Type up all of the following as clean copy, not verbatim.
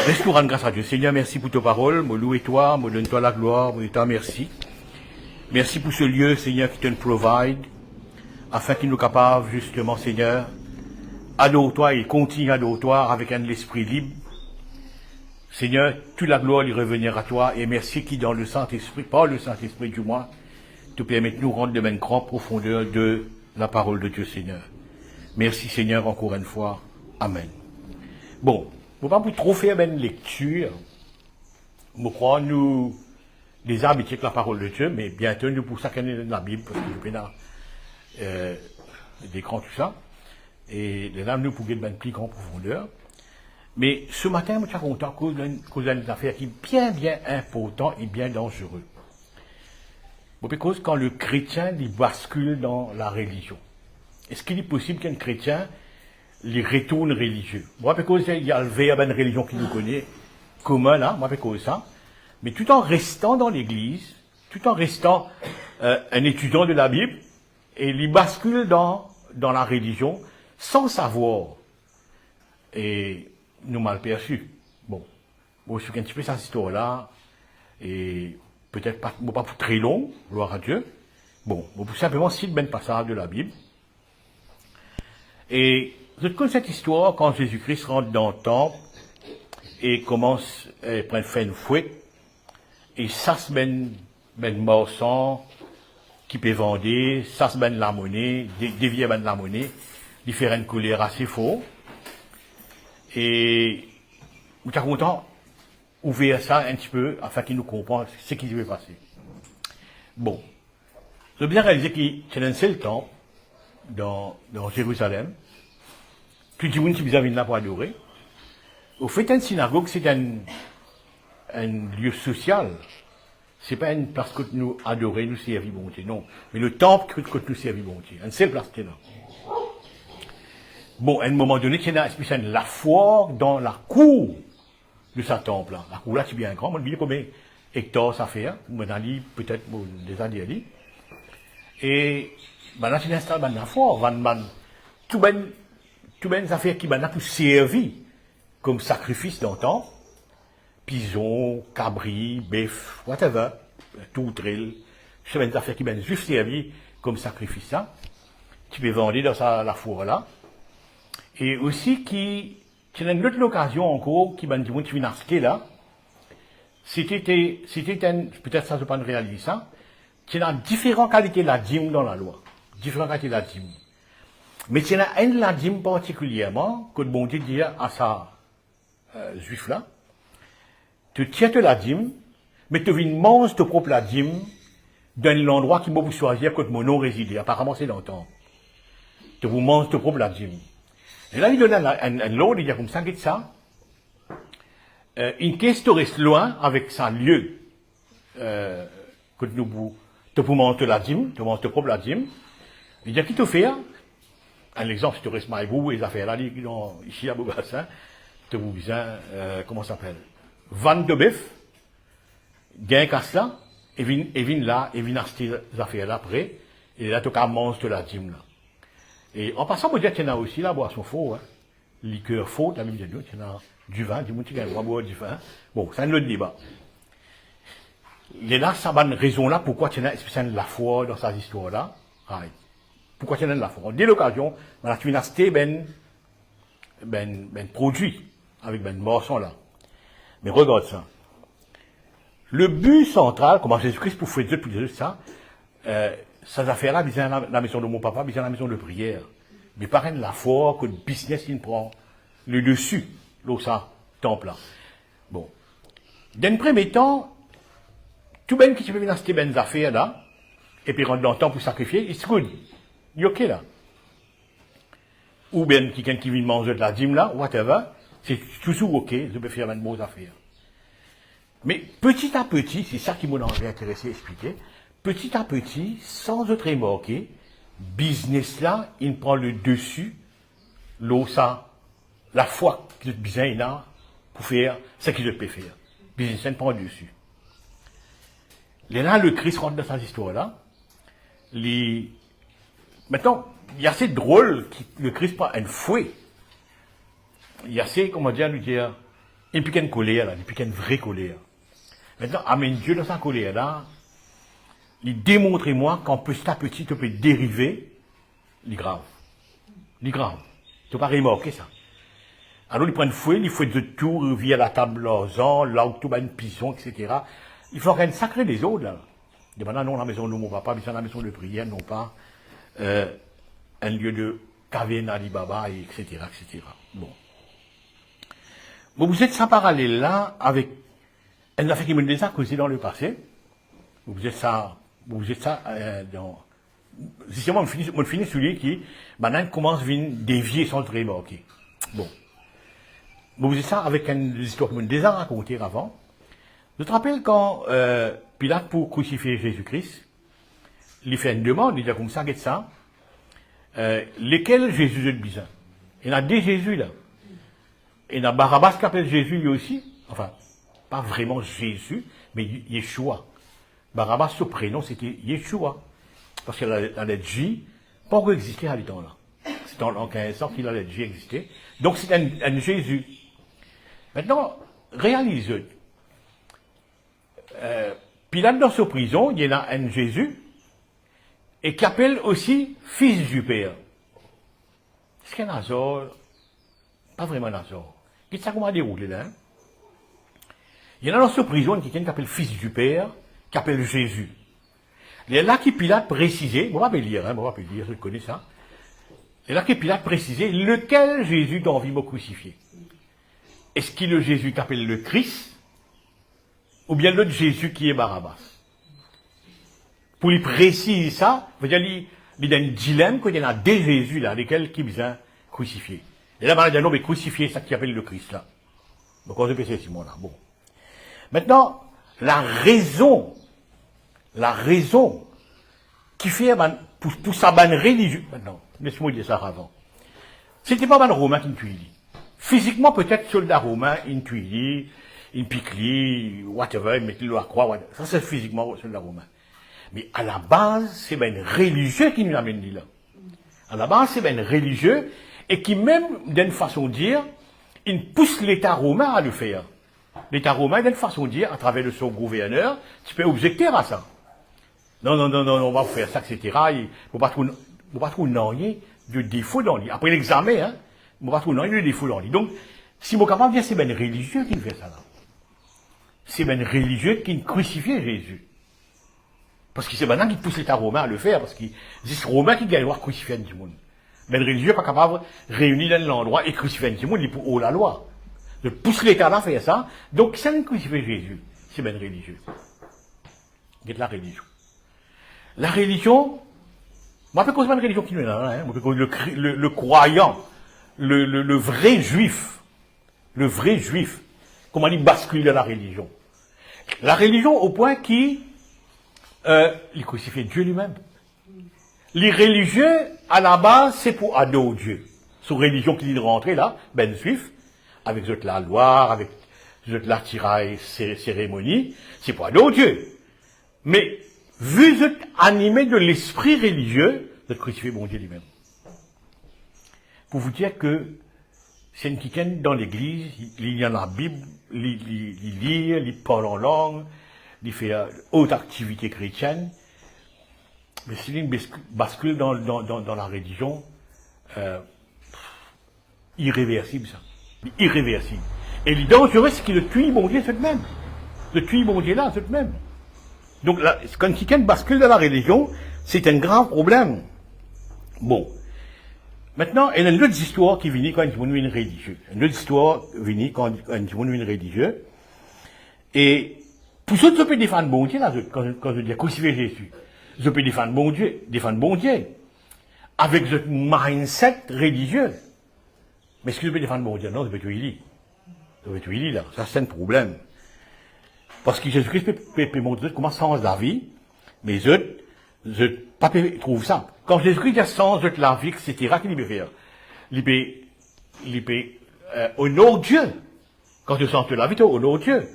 Restons rendre grâce à Dieu. Seigneur, merci pour ta parole. Me loue toi, me donne toi la gloire, me donne merci. Merci pour ce lieu, Seigneur, qui te provide, afin qu'il nous capable, justement, Seigneur, adore-toi et continue à adorer-toi avec un esprit libre. Seigneur, toute la gloire lui revenir à toi et merci qui, dans le Saint-Esprit, par le Saint-Esprit du moins, te permet de nous rendre de même grande profondeur de la parole de Dieu, Seigneur. Merci, Seigneur, encore une fois. Amen. Bon, je ne vais pas trop faire une lecture. Je crois nous les habitués avec la parole de Dieu, mais bientôt nous pour ça qu'on est dans la Bible, parce que je vais l'écran, tout ça. Et là, nous pouvons une plus grande profondeur. Mais ce matin, je suis content qu'on a une affaire qui est bien important et bien dangereux. Parce que quand le chrétien il bascule dans la religion, est-ce qu'il est possible qu'un chrétien les retourne religieux? Moi, parce qu'il y a le verbe une religion qui nous connaît, commun là, moi, parce que ça. Mais tout en restant dans l'église, tout en restant un étudiant de la Bible, et il bascule dans la religion sans savoir. Et nous mal perçus. Bon, je suis un petit peu cette histoire-là, et peut-être pas pour très long, gloire à Dieu. Bon, simplement citer ben passage de la Bible. Et je connais cette histoire quand Jésus-Christ rentre dans le temple et commence à faire une fouette, et ça se ben morceau qui peut vendre, ça se ben la monnaie, dévier ben la monnaie, différentes couleurs assez faux. Et nous sommes contents d'ouvrir ça un petit peu afin qu'il nous comprenne ce qui va passer. Bon, je veux bien réaliser qu'il y a un seul temple dans Jérusalem. Tout le monde qui vient là pour adorer. Au fait, une synagogue, c'est un lieu social. C'est pas une place que nous adorons, nous servir bon Dieu, non. Mais le temple que nous servir bon Dieu. Une seule place qui est là. Bon, à un moment donné, il y a la foire dans la cour de ce temple-là. La cour là, c'est bien grand. Je me dis combien hectares ça fait. Je me peut-être des années. Et là, c'est installé dans la foire. Tout ben affaires qui maintenant pour servir comme sacrifice dans le temple. Pison, cabri, bœuf, whatever, tout trail. C'est des affaires qui ben juste servir comme sacrifice ça. Tu peux vendre dans la foire là. Et aussi, qui a une autre occasion encore, qui m'a dit, tu viens acheter là, c'était peut-être ça, je ne peux pas réaliser ça, qu'il y a différentes qualités de la dîme dans la loi. Différentes qualités de la dîme. Mais il y a une de la dîme particulièrement, que le bon Dieu dit à sa juif là, tu tiens de la dîme, mais tu viens manger ta propre la dîme dans l'endroit qui m'a vous choisir que mon nom réside. Apparemment, c'est dans le temps. Tu vous manges ta propre la dîme. Et là, il donne un lot, il y a comme ça, une caisse tu restes loin avec sa lieu, que tu peux manger la dîme, tu manges ta propre la dîme. Il y a qui te fait, un exemple, si tu restes maïbou, les affaires là, ici à Boubassin, tu vous besoin, comment ça s'appelle? Vente de bœuf, gain casse là, et vin là, et vin acheter les affaires là après, et là, tu as mangé la dîme là. Et en passant, on dire qu'il y en a aussi la boisson faux, hein. Liqueur faux, tu as même dit, il y en a du vin, du monde qui gagne boire du vin. Bon, c'est un autre débat. Il y a là, ça va une raison là, pourquoi il y en a spécialement la foi dans cette histoire-là. Pourquoi il y en a de la foi? Dès l'occasion, voilà, tu viens acheter produit, avec boisson là. Mais regarde ça. Le but central, comment Jésus-Christ pour faire Dieu pour dire ça, ces affaires-là, ils sont dans la maison de mon papa, ils sont dans la maison de prière. Mais pareil, la foi, que le business, il prend le dessus, là, ça, temple là. Bon. Dans le premier temps, tout ben qui peut venir acheter des affaires là, et puis rentrer dans le temps pour sacrifier, it's good. Il est ok là. Ou bien quelqu'un qui vient manger de la dîme là, whatever, c'est toujours ok, je peux faire une bonne affaire. Mais petit à petit, c'est ça qui m'a intéressé à expliquer, petit à petit, sans être remarqué, business là, il prend le dessus, l'eau ça, la foi que le business là, pour faire ce qu'il peut faire. Business là, il prend le dessus. Là, le Christ rentre dans cette histoire-là. Maintenant, il y a assez drôle que le Christ prend un fouet. Il y a assez, comment dire, lui dire, Et puis qu'il y a une colère, là, et puis qu'il y a une vraie colère. Maintenant, amène Dieu dans sa colère, là, il démontre moi qu'en petit à petit, tu peux dériver, il est grave. Il est grave. Tu peux pas remarquer ça. Alors, il prend une fouille, il fait de tout, via la table l'orgeant, là où tout va une pison, etc. Il faut rien sacré des autres, là. Il dit, maintenant, non, la maison de mon papa, mais c'est la maison de prière, non pas, un lieu de caverne Alibaba, etc., etc. Bon. Bon, vous êtes sans parallèle là, avec, un affaire qui me déjà causé dans le passé. Vous êtes ça, dans, justement, on finit celui qui, maintenant, commence à venir dévier sans le remarquer. Bon. Vous êtes ça avec une histoire que je déjà racontée avant. Je te rappelle quand Pilate, pour crucifier Jésus-Christ, il fait une demande, il dit comme ça, qu'est-ce ça, lesquels Jésus est besoin. Il y en a des Jésus là. Il y en a Barabbas qui appelle Jésus lui aussi. Enfin, pas vraiment Jésus, mais Yeshua. Barabbas, son prénom, c'était Yeshua. Parce que la lettre J, pas encore existé à l'état là. C'est en 15 ans qu'il a la lettre J existé. Donc c'est un Jésus. Maintenant, réalise, Pilate dans sa prison, il y en a un Jésus, et qui appelle aussi fils du Père. Est-ce qu'il y a Nazor? Pas vraiment Nazor. Qu'est-ce que ça comment déroulé là? Il y en a dans sa prison quelqu'un qui appelle fils du Père, qui appelle Jésus. Il y a là qui Pilate précisait, on va pas lire, je connais ça. Il y a là qui Pilate précisait lequel Jésus d'envie me crucifier. Est-ce qu'il est le Jésus qui appelle le Christ, ou bien l'autre Jésus qui est Barabbas? Pour lui préciser ça, il y a un dilemme qu'il y en a des Jésus là, lesquels qui besoin crucifier. Et là, il y a un homme qui crucifié, ça qui appelle le Christ là. Donc on se fait Simon là. Bon. Maintenant, la raison qui fait pour sa bonne religion, maintenant, laisse-moi dire ça avant. C'était pas mal romain qui tuait. Physiquement, peut-être, soldat romain, il tuait, il pique, whatever, il mettait le à croix, ça c'est physiquement soldat romain. Mais à la base, c'est ben religieux qui nous amène là. À la base, c'est ben religieux, et qui même, d'une façon de dire, il pousse l'État romain à le faire. L'État romain, d'une façon de dire, à travers de son gouverneur, tu peux objecter à ça. Non, on va faire ça, etc. Il ne faut pas trouver de défaut dans lui. Après l'examen, il ne faut pas trouver de défaut dans lui. Donc, si mon capable de dire, c'est ben religieux qui fait ça là. C'est ben religieux qui crucifie Jésus. Parce que c'est maintenant qu'il pousse l'État romain à le faire, parce que c'est Romain qui gagne voir crucifier un monde. Mais le religieux n'est pas capable de réunir dans l'endroit et crucifier un monde, il pour haut la loi. De pousser l'État à faire ça. Donc, ça ne crucifie Jésus. C'est ben religieux. C'est la religion. La religion, moi, je peux causer une religion qui nous est là, le croyant, le vrai juif, comment il bascule dans la religion. La religion au point qu'il crucifie Dieu lui-même. Les religieux, à la base, c'est pour adorer Dieu. Sous religion qui dit rentrer là, ben juif, avec la loi, avec la tiraille cérémonie, c'est pour adorer Dieu. Mais, vu vous êtes animé de l'esprit religieux, vous êtes crucifié bon Dieu lui-même. Pour vous dire que c'est une quiquenne dans l'église, il y a la Bible, il lit, il parle en langue, il fait haute activité chrétienne, mais c'est une bascule dans la religion, irréversible ça. Irréversible. Et le dangereux, c'est qu'il le tue bon Dieu, c'est le même. Le tue bon Dieu là, c'est le même. Donc, là, quand quelqu'un bascule dans la religion, c'est un grand problème. Bon. Maintenant, il y a une autre histoire qui vient quand on est religieux. Une autre histoire vient quand on est religieux. Et, pour ceux qui peuvent défendre bon Dieu, là, quand je dis crucifier Jésus, je peux défendre bon Dieu, avec ce mindset religieux. Mais est-ce que je peux défendre bon Dieu? Non, je peux tuer lui. Je peux tuer lui, là. Ça, c'est un problème. Parce que Jésus-Christ peut montrer comment sens la vie, mais je pas trouve ça. Quand Jésus-Christ a sens de la vie, etc., qu'il peut faire? Il peut honorer Dieu. Quand tu sens de la vie, tu honores Dieu.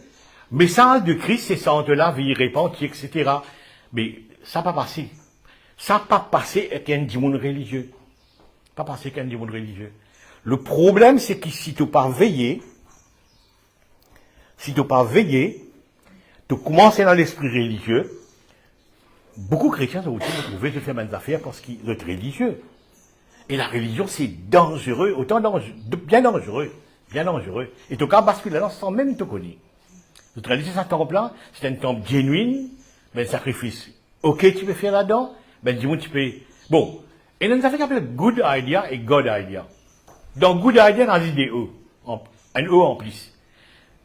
Message de Christ, c'est sens de la vie, répandre, etc. Mais ça n'a pas passé. Ça n'a pas passé avec un démon religieux. Pas passé avec un démon religieux. Le problème, c'est que si tu n'as pas veillé, si tu n'as pas veillé, tu commences dans l'esprit religieux, beaucoup de chrétiens ont aussi trouvé de faire des affaires parce qu'ils sont religieux. Et la religion, c'est dangereux, bien dangereux, bien dangereux. Et tu as basculé là sans même te connaître. Notre religion, ce temple-là, c'est un temple genuine, mais un sacrifice. Ok, tu peux faire là-dedans, ben dis-moi, tu peux. Bon, et nous avons appelé good idea et God idea. Dans good idea, on a dit des E, un E en plus.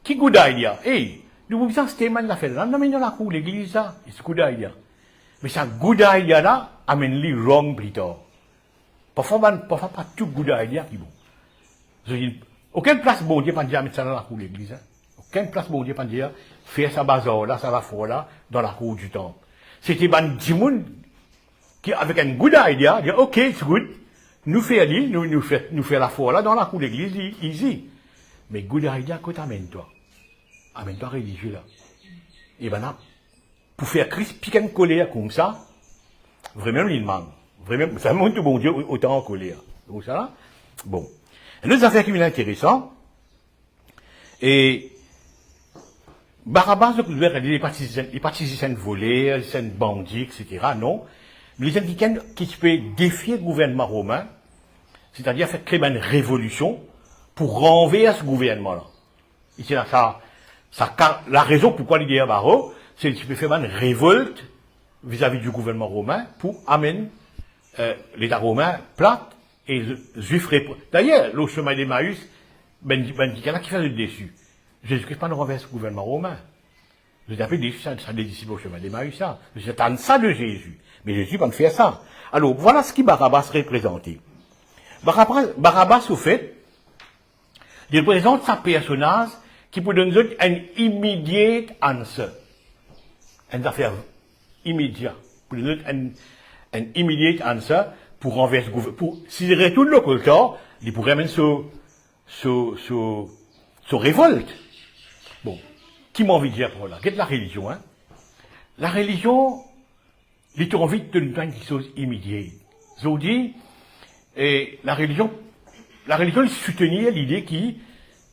Qui good idea? Hey, nous vous disons, c'était mal fait là, non, mais dans la cour, l'église, ça, c'est good idea. Mais ça, good idea là, amène les wrong plus tard. Parfois, pas tout good idea qui est bon. Je dis, aucune place bon Dieu pas dire mettre ça dans la cour de l'église. Hein. Aucune place bon Dieu pas dire faire ça bazar là, ça va fort là, dans la cour du temple. C'était ban Dimoun qui, avec un good idea, dit, ok, c'est good. Nous faire la foi là, dans la cour de l'église, easy. Mais good idea, quoi t'amène-toi? Amène-toi religieux là. Et ben là, pour faire Christ, piquer une colère comme ça, vraiment, il manque. Vraiment, ça montre bon Dieu autant en colère. Donc ça là, bon. Une autre affaire qui m'est intéressant, et Barabbas, les partisans volés, les bandits, etc., non. Mais les gens qui peuvent défier le gouvernement romain, c'est-à-dire faire créer une révolution pour renverser ce gouvernement-là. Ici, la raison pourquoi il y a un barreau, c'est qu'il peut faire une révolte vis-à-vis du gouvernement romain pour amener l'État romain plate et juif réprouvés. D'ailleurs, le chemin d'Emmaüs, il y en a qui fait le déçu. Jésus-Christ pas nous renverse le gouvernement romain. Je vous appelle déçu, ça des disciples au chemin d'Emmaüs, ça. J'attends ça de Jésus. Mais Jésus va me faire ça. Alors, voilà ce qui Barabbas représentait. Barabbas, au fait, il représente sa personnage qui peut donner un immediate answer. Une affaire immédiate. Pour donner un immediate answer pour renverser le gouvernement. S'il retourne le culture, il pourrait même se révolte. Bon. Qui m'a envie de dire pour là? Qu'est-ce que la religion, hein? La religion, il a envie de nous donner quelque chose immédiat. Je vous dis, et la religion, il soutenait l'idée qui,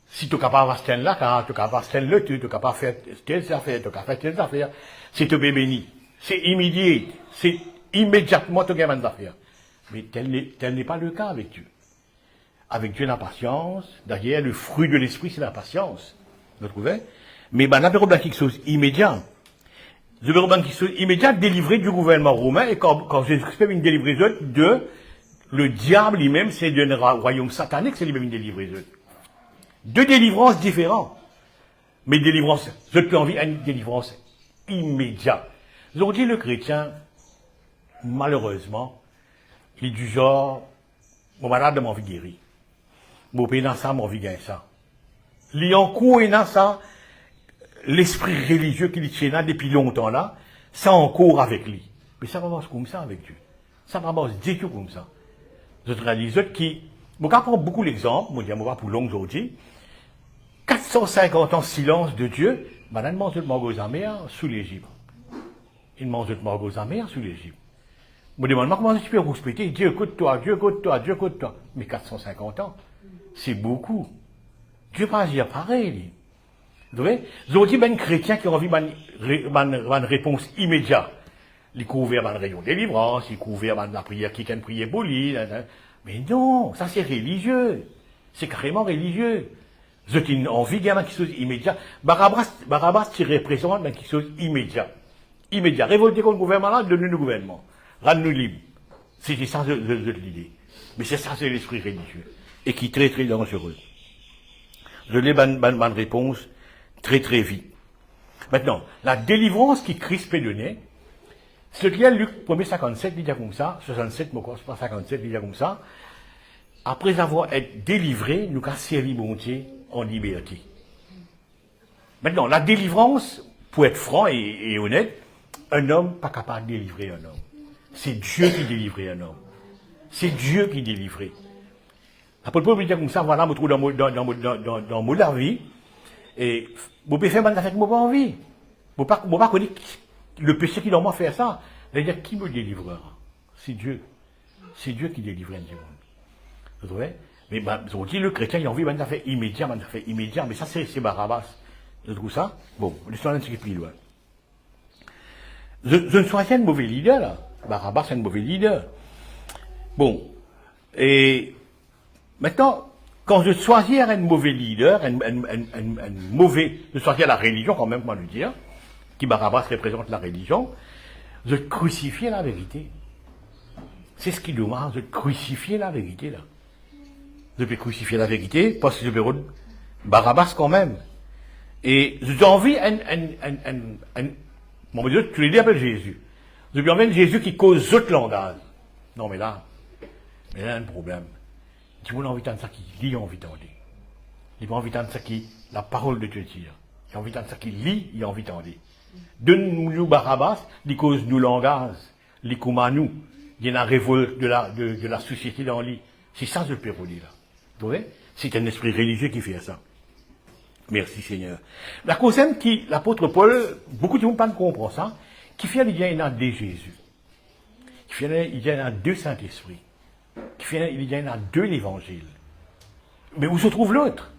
si tu es capable de faire là, quand tu es capable de faire là, tu es capable de faire telles affaires, tu es capable de faire telles affaires, c'est te béni. C'est immédiat. C'est immédiatement te gagner des affaires. Mais tel n'est pas le cas avec Dieu. Avec Dieu, la patience. D'ailleurs, le fruit de l'esprit, c'est la patience. Vous trouvez? Mais, ben, on a quelque chose immédiat. Je veux quelque chose immédiat délivré du gouvernement romain, et quand Jésus-Christ fait une délivreuse de, le diable lui-même, c'est d'un royaume satanique, c'est lui-même une délivreuse. Deux délivrances différentes. Mais délivrance, je peux envie à une délivrance immédiate. Aujourd'hui, le chrétien, malheureusement, il est du genre, mon malade m'a envie de guérir. Mon pays dans ça, m'a envie de gagner ça. L'ayant couru dans ça, l'esprit religieux qu'il est là depuis longtemps là, ça en court avec lui. Mais ça va pas comme ça avec Dieu. Ça va pas du tout comme ça. Je réalise qui, je vais prendre beaucoup l'exemple, je vais pas pour long aujourd'hui. 450 ans silence de Dieu, madame mange de margot amère sous l'Égypte. Il mange de margot amère sous l'Égypte. Je me demande comment tu peux respecter, Dieu écoute-toi, Dieu écoute-toi, Dieu écoute-toi. Mais 450 ans, c'est beaucoup. Dieu pas dire pareil. Vous voyez? Aujourd'hui, ben, chrétiens qui ont envie d'une réponse immédiate. Les couverts dans le rayon de délivrance, les couverts dans la prière qui can prier pour lui. Mais non, ça c'est religieux. C'est carrément religieux. Vous avez envie de quelque chose immédiat. Barabbas, tu représentes quelque chose immédiat. Immédiat. Révolter contre le gouvernement là, donne-nous le gouvernement. Rends-nous libres. C'était ça l'idée. Mais c'est ça, c'est l'esprit religieux. Et qui est très, très dangereux. Je l'ai bonne réponse très, très vite. Maintenant, la délivrance qui Christ peut donner, ce qu'il y a Luc 1er 57, il dit comme ça, 67, mais quoi, c'est pas 57, il dit comme ça. Après avoir été délivré, nous avons servi mon Dieu en liberté. Maintenant, la délivrance, pour être franc et honnête, un homme pas capable de délivrer un homme. C'est Dieu qui délivrait un homme. C'est Dieu qui délivrait. Après, le peuple dit comme ça, voilà, je me trouve dans mon vie, et je peux faire mal avec moi pas envie. Je ne peux pas connaître le péché qui dans moi fait ça. C'est-à-dire, qui me délivrera? C'est Dieu. C'est Dieu qui délivre un monde. Vous voyez? Mais, aujourd'hui, le chrétien, il a envie d'un affaire immédiat, mais ça, c'est Barabbas. Je trouve ça. Bon, l'histoire d'un petit plus loin. Je ne suis pas un mauvais leader, là. Barabbas, c'est un mauvais leader. Bon. Et maintenant, quand je choisis un mauvais leader, un mauvais, je choisis la religion, quand même, comment le dire, qui Barabbas représente la religion, je crucifie la vérité. C'est ce qui est dommage, de crucifier la vérité, là. Je peux crucifier la vérité, parce que je peux Barabbas quand même. Et j'ai envie bon, Dieu, tu les appelles Jésus. J'ai envie Jésus qui cause autre langage. Non, mais là, il y a un problème. Tu veux envie d'entendre ça qui lit, envie d'entendre. Il a envie d'entendre ça qui, la parole de Dieu tire. Il a envie d'entendre ça qui lit, il a envie d'entendre. Donne-nous Barabbas, il cause nous langage, il comme à nous. Il y a une révolte de la société dans l'île. C'est ça, je peux vous dire, là. Vous voyez? C'est un esprit religieux qui fait ça. Merci Seigneur. La cause qui, l'apôtre Paul, beaucoup de monde ne comprend ça, qui fait il y en a deux Jésus. Qui fait il y en a deux Saint-Esprit. Qui fait il y en a deux l'Évangile. Mais où se trouve l'autre?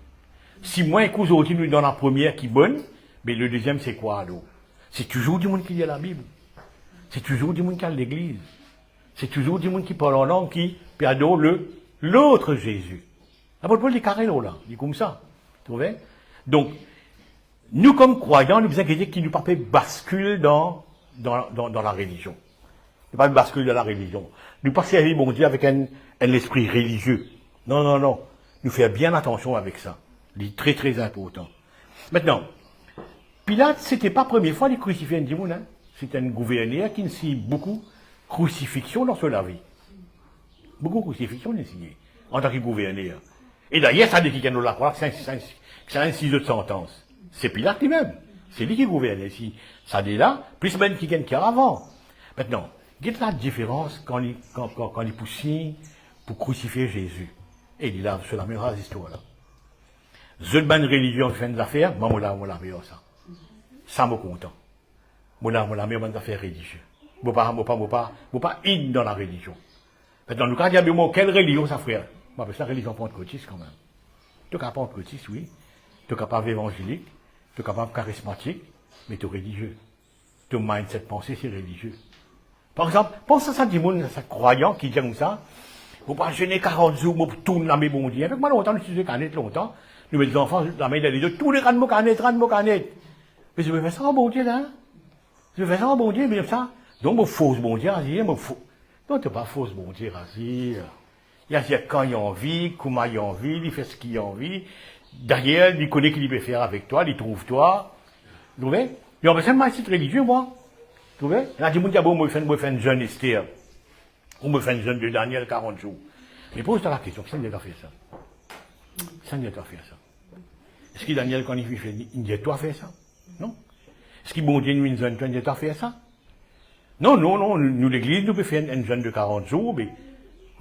Si moi, écoute, aujourd'hui, nous dans la première qui est bonne, mais le deuxième, c'est quoi alors? C'est toujours du monde qui lit la Bible. C'est toujours du monde qui a l'Église. C'est toujours du monde qui parle en langue, qui adore l'autre Jésus. L'apôtre Paul dit carré là, il dit comme ça. Vous trouvez? Donc, nous comme croyants, nous vous inquiétez qu'il ne nous pas fait bascule dans la religion. Ne pas bascule dans la religion. Nous pas servir mon Dieu avec un esprit religieux. Non, non, non. Nous faire bien attention avec ça. C'est très, très important. Maintenant, Pilate, c'était pas la première fois qu'il crucifiait un démon, hein. C'est un gouverneur qui ne beaucoup crucifixion dans sa vie. Beaucoup de crucifixion ici, en tant que gouverneur. Et d'ailleurs, ça dit qu'il y a la croix, c'est un 6 autres sentences. C'est Pilate lui-même. C'est lui qui gouverne ici. Ça dit là, plus même qu'il y a une avant. Maintenant, quelle est la différence quand il pousse pour crucifier Jésus? Et il est là, sur la même histoire là. Je ne bonne religion qui fait des affaires, moi, moi, la meilleure ça. Ça me content. Moi, la meilleure bonne affaire religieuse. Moi, pas in dans la religion. Maintenant, nous, quand il y a bien quelle religion ça frère? Moi, c'est la religion pentecôtiste quand même. Tu es capable pentecôtiste, oui. Tu es capable évangélique. Tu es capable charismatique. Mais tu es religieux. Ton mindset pensée, c'est religieux. Par exemple, pense à ça, du monde, ça croyant qui dit comme ça. Vous pas gêner 40 jours, vous tournez la main bon Dieu. Avec moi, longtemps, nous utilisons canettes longtemps. Nous mettons les enfants, la main dans les deux, tous les rangs de canettes. Mais je vais faire ça en bon Dieu, là. Je vais faire ça en bon Dieu, mais comme ça. Donc, mon fausse bon Dieu, non, tu n'es pas fausse bon Dieu, il y a quand il a envie, comment il a envie, il fait ce qu'il a envie. Derrière, il connaît qu'il peut faire avec toi, il trouve toi. Vous voyez? Et on va faire un site religieux, moi. Vous voyez? Il y a des gens qui ont fait un jeûne Esther. On me fait un jeûne de Daniel 40 jours. Mais pose-toi la question, ça ne doit pas faire ça. Ça ne doit pas faire ça. Est-ce que Daniel, quand il fait, il ne doit pas faire ça? Non. Est-ce qu'il bon Dieu nous une jeûne, il ne doit pas faire ça? Non, non, non, nous l'église, nous pouvons faire un jeûne de 40 jours, mais,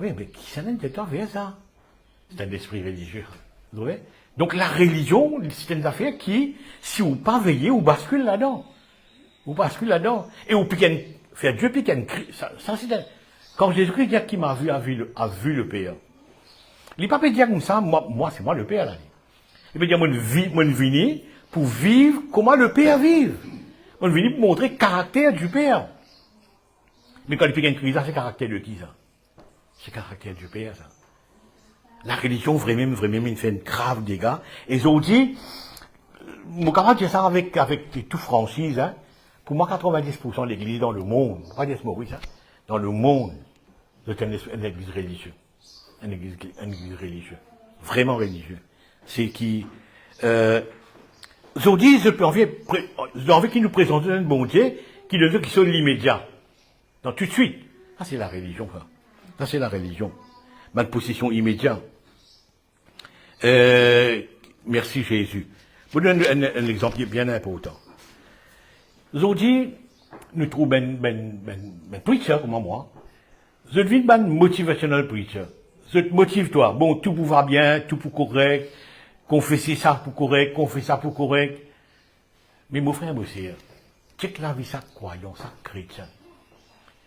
oui, mais qui ça ne doit pas faire ça? C'est un esprit religieux. Vous voyez? Donc la religion, c'est une affaire qui, si vous pas veillez, vous bascule là-dedans. Vous bascule là-dedans. Et vous piquez faire Dieu pique un cri. Ça c'est quand Jésus-Christ dit qu'il m'a vu, a vu le Père. Il ne peut pas dire comme ça, moi, c'est moi le Père, là. Il peut dire, moi, je venu pour vivre comment le Père vive. Moi, je venu pour montrer le caractère du Père. Mais quand il pique un cri, ça, c'est le caractère de qui, ça? C'est le caractère du Père, ça. La religion, vraiment, il fait une grave dégâts. Et je vous dis, mon camarade dit ça avec tout franchise, hein. Pour moi, 90% de l'église dans le monde, pas dire ce mot, oui, ça, dans le monde, c'est une église religieuse. Une église religieuse. Vraiment religieuse. C'est qui, je dis, j'ai envie qu'il nous présente un bon Dieu, qui le veut qui sonne l'immédiat. Donc, tout de suite. Ça, c'est la religion, ça. Ça, c'est la religion. Ma position immédiate. Merci Jésus. Je vous donne un exemple bien important. Aujourd'hui, nous trouvons un preacher comme moi. Je deviens un motivational preacher. Je te motive toi. Bon, tout pour va bien, tout pour correct. Confesser ça pour correct, confesser ça pour correct. Mais mon frère, monsieur, check la vie, ça croyant, ça chrétien.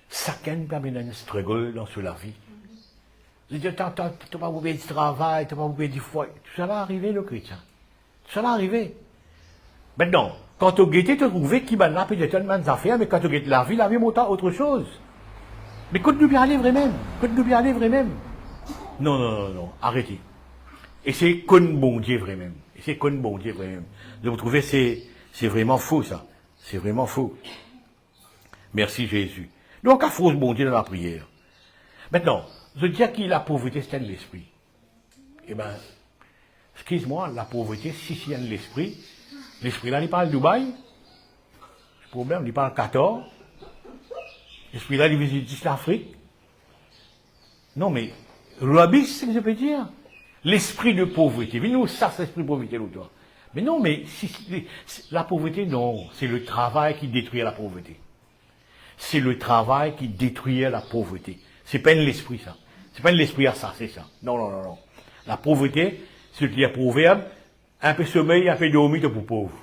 Chacun permet un struggle dans la vie. Je dis, t'as pas oublié du travail, t'as pas oublié du foyer. Tout ça va arriver, le chrétien. Tout ça va arriver. Maintenant, quand tu guettes, tu trouves qu'il va peut-être tellement d'affaires, mais quand tu guettes la vie montant autre chose. Mais quand-nous bien aller vraiment? Quand-nous bien aller vraiment? Non, non, non, non, arrêtez. Et c'est con bon Dieu vraiment. Et c'est con bon Dieu vraiment. De vous trouver, c'est vraiment faux, ça. C'est vraiment faux. Merci Jésus. Donc, à fausse bon Dieu dans la prière. Maintenant, je dis que la pauvreté, c'est de l'esprit. Eh ben, excuse-moi, la pauvreté, si c'est de l'esprit là, il parle Dubaï. Le problème, il parle Qatar. L'esprit là, il visite l'Afrique. Non, mais, Rabis, c'est ce que je peux dire. L'esprit de pauvreté. Mais nous, ça, c'est l'esprit de pauvreté, l'autre. Mais non, mais, la pauvreté, non. C'est le travail qui détruit la pauvreté. C'est le travail qui détruit la pauvreté. C'est pas l'esprit, ça. C'est pas l'esprit à ça, c'est ça. Non, non, non, non. La pauvreté, c'est ce qui est proverbe, un peu sommeil, un peu dormi, t'es pour pauvre.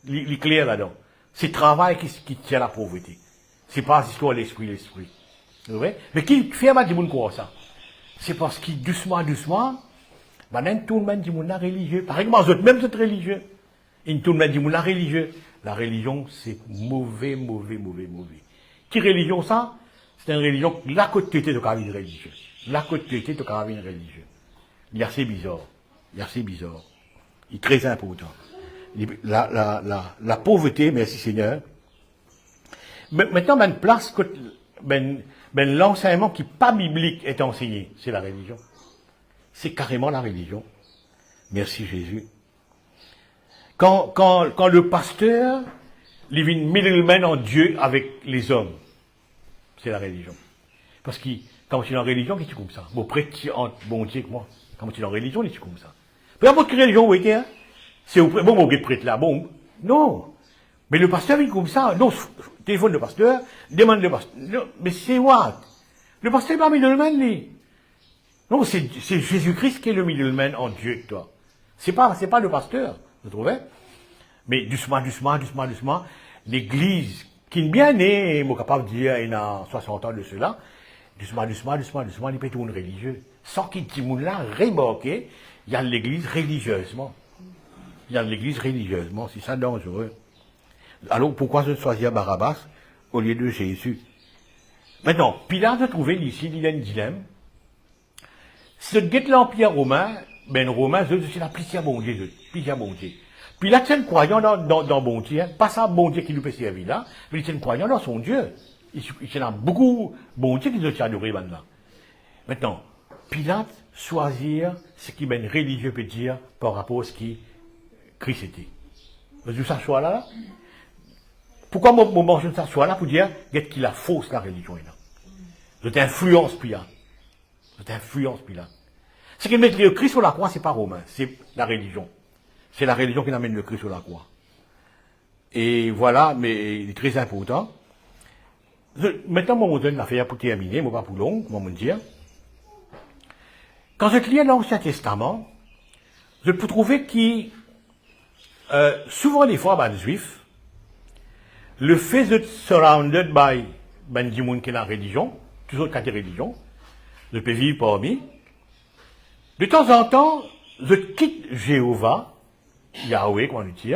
Il est clair là-dedans. C'est le travail qui tient la pauvreté. C'est pas l'histoire de l'esprit. Vous voyez? Mais qui fait mal du monde quoi, ça? C'est parce qu'il, doucement, maintenant, tout le monde dit monde religieux. Par exemple, vous même êtes religieux. Et tout le monde dit monde religieux. La religion, c'est mauvais. Qui religion, ça? C'est une religion, la côté de carabine religieux. La côté de carabine religieux. Il y a assez bizarre. Il est très important. La pauvreté, merci Seigneur. Maintenant, une place que, l'enseignement qui n'est pas biblique est enseigné, c'est la religion. C'est carrément la religion. Merci Jésus. Quand le pasteur, il vient middleman en Dieu avec les hommes, c'est la religion. Parce que, quand tu es en religion, qu'est-ce que tu comme ça? Bon, prêtre, bon Dieu que moi. Quand tu es en religion, qu'est-ce que tu comme ça? Peu importe quelle religion vous êtes, hein? C'est bon, prêtre là, bon. Non. Mais le pasteur, il comme ça. Non, téléphone le pasteur, demande le pasteur. Non, mais c'est what? Le pasteur n'est pas middleman, lui. Non, c'est Jésus-Christ qui est le middleman en Dieu, toi. C'est pas le pasteur, vous trouvez? Mais doucement, l'église, qui est bien née, je suis capable de dire, il y a 60 ans de cela, doucement, il peut être religieux. Sans qu'il dit, là, remarqué, il y a l'église religieusement. C'est ça dangereux. Alors, pourquoi je choisir Barabbas au lieu de Jésus? Maintenant, Pilate a trouvé ici, il y a un dilemme. Ce guette l'Empire romain, romain, c'est la pitié bon Dieu. Pilate, c'est un croyant dans bon Dieu, pas ça bon Dieu qui nous peut servir là, mais c'est un croyant dans son Dieu. Il y en a beaucoup bon Dieu qui nous tient adoré maintenant. Maintenant, Pilate choisir ce qui ben religieux peut dire par rapport à ce qui Christ était. Vous ça soit là? Pourquoi mon mentionne ça soit là pour dire qu'il a fausse la religion là? Vous influence Pilate. Ce qui met le Christ sur la croix, c'est pas romain, c'est la religion. C'est la religion qui amène le Christ sur la croix. Et voilà, mais il est très important. Maintenant, moi, je donne l'affaire pour terminer, moi, pas pour long, comment me dire. Quand je lis l'Ancien Testament, je peux trouver que, souvent, des fois, les Juifs, le fait d'être surrounded by, du monde qui est la religion, tous autres cas de religion, je peux vivre parmi. De temps en temps, je quitte Jéhovah, Yahweh, comment on dit,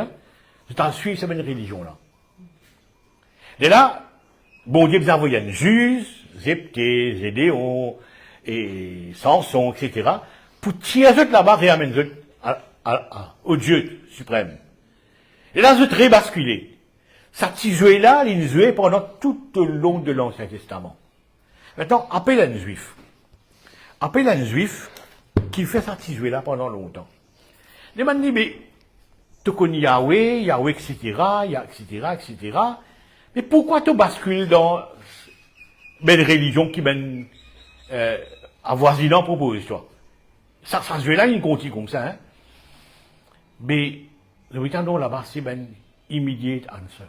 je t'en suis cette religion-là. Et là, bon Dieu vous envoie un juge, Zepté, Zédéon, et Samson, etc., pour tirer là-bas et amener au Dieu suprême. Et là, je très basculé. Ça t'y joué là, il jouait pendant tout le long de l'Ancien Testament. Maintenant, appelle un juif. Qui fait ça t'y jouer là pendant longtemps. Les gens disent, mais, tu connais Yahweh, etc. Mais pourquoi tu bascules dans une religion qui avoisinant propose, toi? Ça se joue là, il continue comme ça, hein. Mais, le week-end là-bas, c'est ben immediate answer.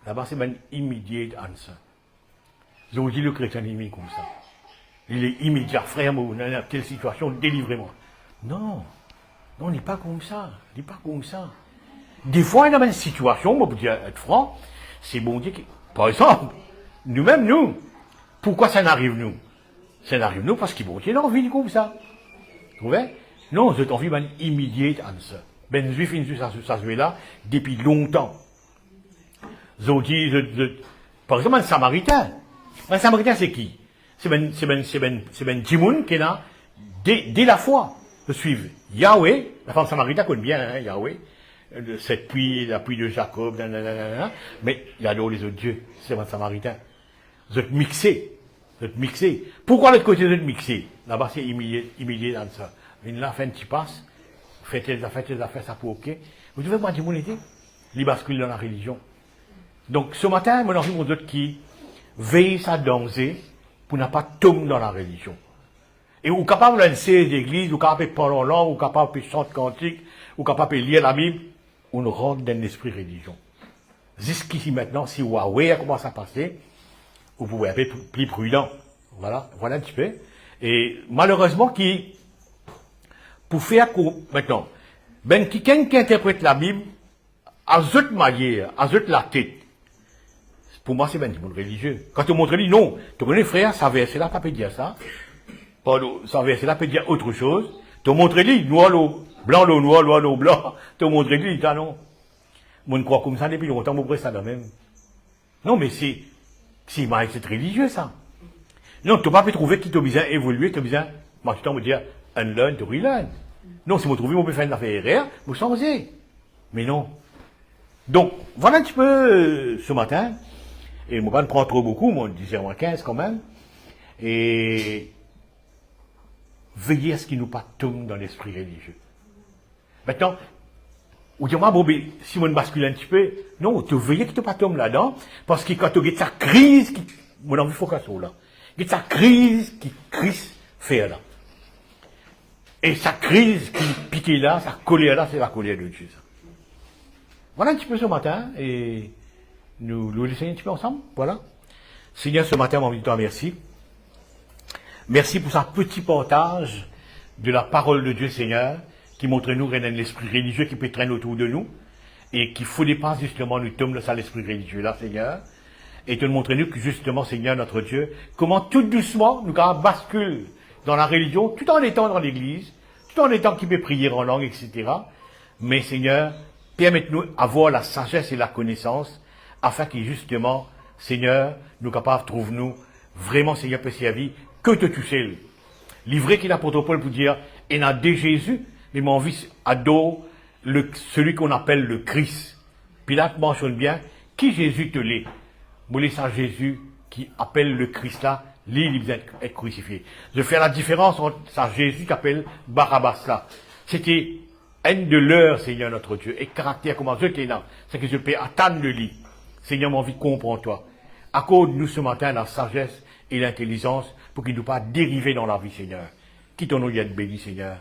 Là-bas, c'est ben immediate answer. Je vous dis, le chrétien est comme ça. Il est immédiat, frère, dans telle situation, délivrez-moi. Non, il n'est pas comme ça. Des fois, il y a une situation, moi, pour dire, être franc, c'est bon Dieu qui, par exemple, nous, pourquoi ça n'arrive nous? Ça n'arrive nous parce qu'il bon Dieu a envie comme ça. Vous voyez? Non, j'ai envie d'un immediate answer. Ben juif, ça se fait là, depuis longtemps. Zodi, par exemple, un samaritain. Un samaritain, c'est qui? C'est ben Timoun qui est là, dès la foi, de suivre Yahweh, la femme samaritaine connaît bien, hein, Yahweh, cette puits, la puits de Jacob, mais il y a d'autres les autres dieux, c'est un samaritain. Vous êtes mixés. Vous êtes mixés. Pourquoi l'autre côté vous êtes mixés? Là-bas, c'est humilié dans ça. Une là, fin tu passes, faites les affaires, ça pour ok. Vous devez voir du monde était. Il bascule dans la religion. Donc, ce matin, mon envie, mon autres qui veille sa danser pour ne pas tomber dans la religion. Et ou capable de lancer l'église, ou capable de parler en langue, ou capable de chanter cantique, ou capable de lire la Bible, on rentre dans l'esprit religion. Jusqu'ici maintenant, si Huawei a commencé à passer, vous pouvez être plus prudent. Voilà un petit peu. Et malheureusement, pour faire maintenant, quelqu'un qui interprète la Bible, à cette manière, à cette la tête, pour moi, c'est ben du monde religieux. Quand tu montres lui, non, tu connais frère, ça verset là, ça peut dire ça. Ça verset là peut dire autre chose. Tu montres lui, noir l'eau, blanc l'eau noir, noir l'eau blanc. Tu montres lui, ah non. Moi, je crois comme ça depuis longtemps, mon ça de même. Non, mais c'est religieux, ça. Non, tu n'as pas pu trouver qui t'a besoin d'évoluer, tu as besoin, moi, tu t'en me dire, unlearn to relearn. Non, si vous trouvez, on peut faire une affaire erreur, vous changez. Mais non. Donc, voilà un petit peu ce matin. Et moi, je ne prends trop beaucoup, moi, 10h15 quand même. Et veillez à ce qu'il nous pas tombe dans l'esprit religieux. Maintenant, ou dis-moi, bon, mais si on bascule un petit peu, non, tu veillez que tu pas tombe là-dedans, parce que quand tu as sa crise, mon envie, il faut qu'elle soit là. Il y a sa crise qui Christ fait là. Et sa crise qui pique là, sa colère là, c'est la colère de Dieu. Ça. Voilà un petit peu ce matin, et nous laissons un petit peu ensemble, voilà. Seigneur, ce matin, mon toi merci. Merci pour ce petit partage de la parole de Dieu, Seigneur, qui montre nous l'esprit religieux qui peut traîner autour de nous, et qu'il faut pas justement nous tomber dans l'esprit religieux là, Seigneur, et te montrer nous que justement, Seigneur, notre Dieu, comment tout doucement nous bascule dans la religion, tout en étant dans l'église, tout en étant qui peut prier en langue, etc. Mais Seigneur, permette-nous d'avoir la sagesse et la connaissance, afin que justement, Seigneur, nous capables trouve-nous vraiment, Seigneur, peut servir que te toucher. Livré qu'il a pour Paul pour dire, et n'a de Jésus, mais mon fils adore celui qu'on appelle le Christ. Pilate mentionne bien, qui Jésus te l'est? Vous laissez à Jésus qui appelle le Christ là, lui, il vient être crucifié. Je fais la différence entre ça Jésus qui appelle Barabbas là. C'était un de l'heure, Seigneur notre Dieu, et caractère comment je t'ai là. C'est que je peux attendre le lit. Seigneur, mon vie, comprends-toi. Accorde-nous ce matin la sagesse et l'intelligence pour qu'il ne nous pas dériver dans la vie, Seigneur. Qui ton nom y être béni, Seigneur.